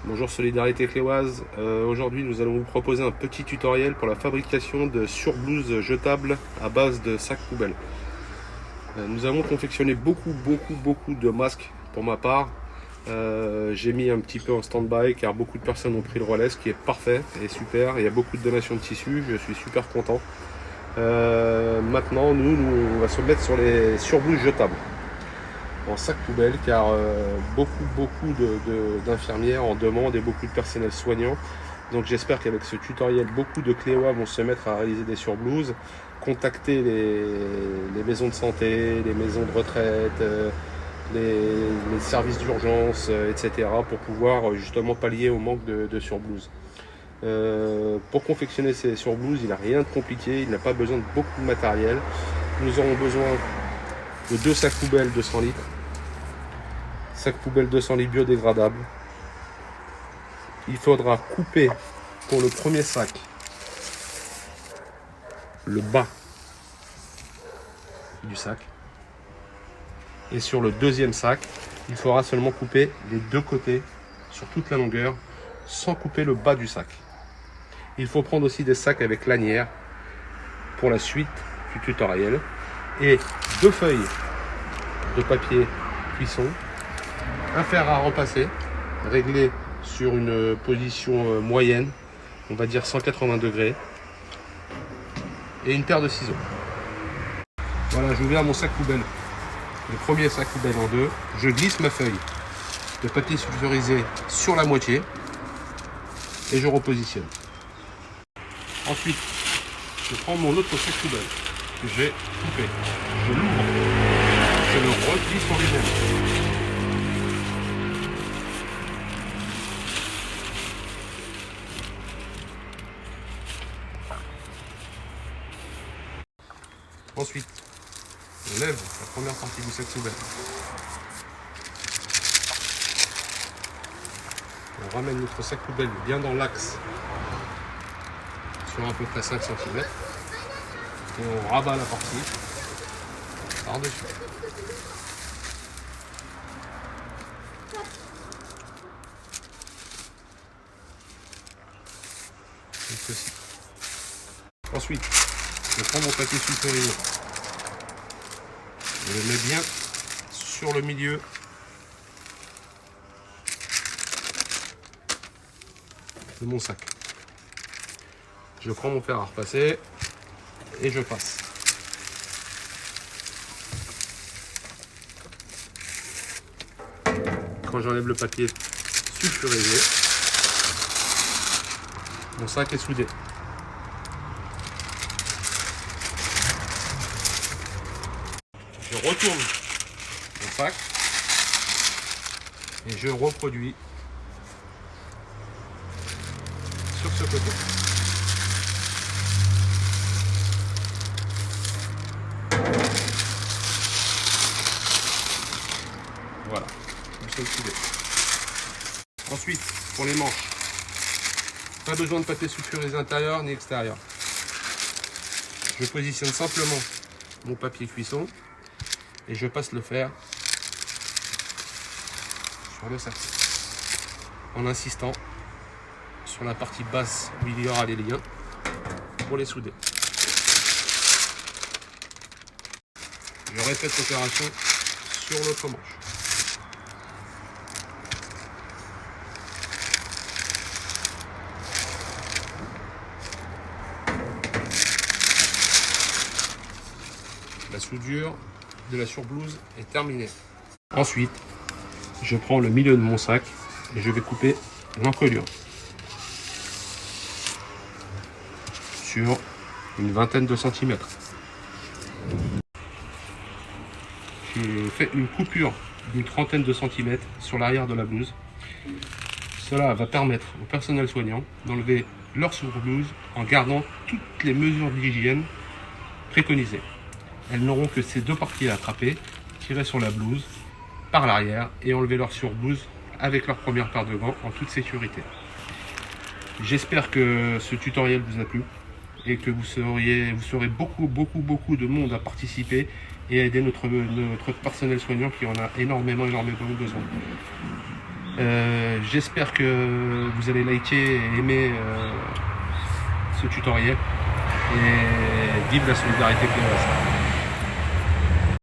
Bonjour Solidarité Cléoise, aujourd'hui nous allons vous proposer un petit tutoriel pour la fabrication de surblouses jetables à base de sacs poubelles. Nous avons confectionné beaucoup de masques pour ma part. J'ai mis un petit peu en stand-by car beaucoup de personnes ont pris le relais, ce qui est parfait et super. Il y a beaucoup de donations de tissus, je suis super content. Maintenant on va se mettre sur les surblouses jetables en sac poubelle car beaucoup d'infirmières en demandent et beaucoup de personnel soignant. Donc j'espère qu'avec ce tutoriel, beaucoup de Cléois vont se mettre à réaliser des surblouses, contacter les maisons de santé, les maisons de retraite, les services d'urgence, etc. pour pouvoir justement pallier au manque de surblouses. Pour confectionner ces surblouses, il n'a rien de compliqué, il n'a pas besoin de beaucoup de matériel. Nous aurons besoin de 2 sacs poubelles 200 litres. Sac poubelle 200 litres biodégradable. Il faudra couper pour le premier sac le bas du sac. Et sur le deuxième sac, il faudra seulement couper les 2 côtés sur toute la longueur sans couper le bas du sac. Il faut prendre aussi des sacs avec lanière pour la suite du tutoriel et 2 feuilles de papier cuisson, un fer à repasser réglé sur une position moyenne, on va dire 180 degrés, et une paire de ciseaux. Voilà, j'ai ouvert mon sac poubelle, le premier sac poubelle en 2. Je glisse ma feuille de papier sulfurisé sur la moitié et je repositionne. Ensuite, je prends mon autre sac poubelle que j'ai coupé, je l'ouvre, je le replie sur lui-même. Ensuite, on lève la première partie du sac poubelle. On ramène notre sac poubelle bien dans l'axe sur à peu près 5 cm. Et on rabat la partie par-dessus. Comme ceci. Ensuite, je prends mon papier sulfurisé. Je le mets bien sur le milieu de mon sac. Je prends mon fer à repasser et je passe. Quand j'enlève le papier sulfurisé, mon sac est soudé. Je retourne mon sac et je reproduis sur ce côté. Voilà, nous sommes soudés. Ensuite, pour les manches, pas besoin de papier sulfurisé intérieur ni extérieur. Je positionne simplement mon papier cuisson et je passe le fer sur le sac en insistant sur la partie basse où il y aura les liens pour les souder. Je répète l'opération sur l'autre manche. La soudure de la surblouse est terminée. Ensuite, je prends le milieu de mon sac et je vais couper l'encolure sur une vingtaine de centimètres. J'ai fait une coupure d'une trentaine de centimètres sur l'arrière de la blouse. Cela va permettre au personnel soignant d'enlever leur surblouse en gardant toutes les mesures d'hygiène préconisées. Elles n'auront que ces 2 parties à attraper, tirer sur la blouse par l'arrière et enlever leur surblouse avec leur première paire de gants en toute sécurité. J'espère que ce tutoriel vous a plu et que vous serez beaucoup de monde à participer et à aider notre personnel soignant qui en a énormément besoin. J'espère que vous allez liker et aimer ce tutoriel. Et vive la solidarité POS.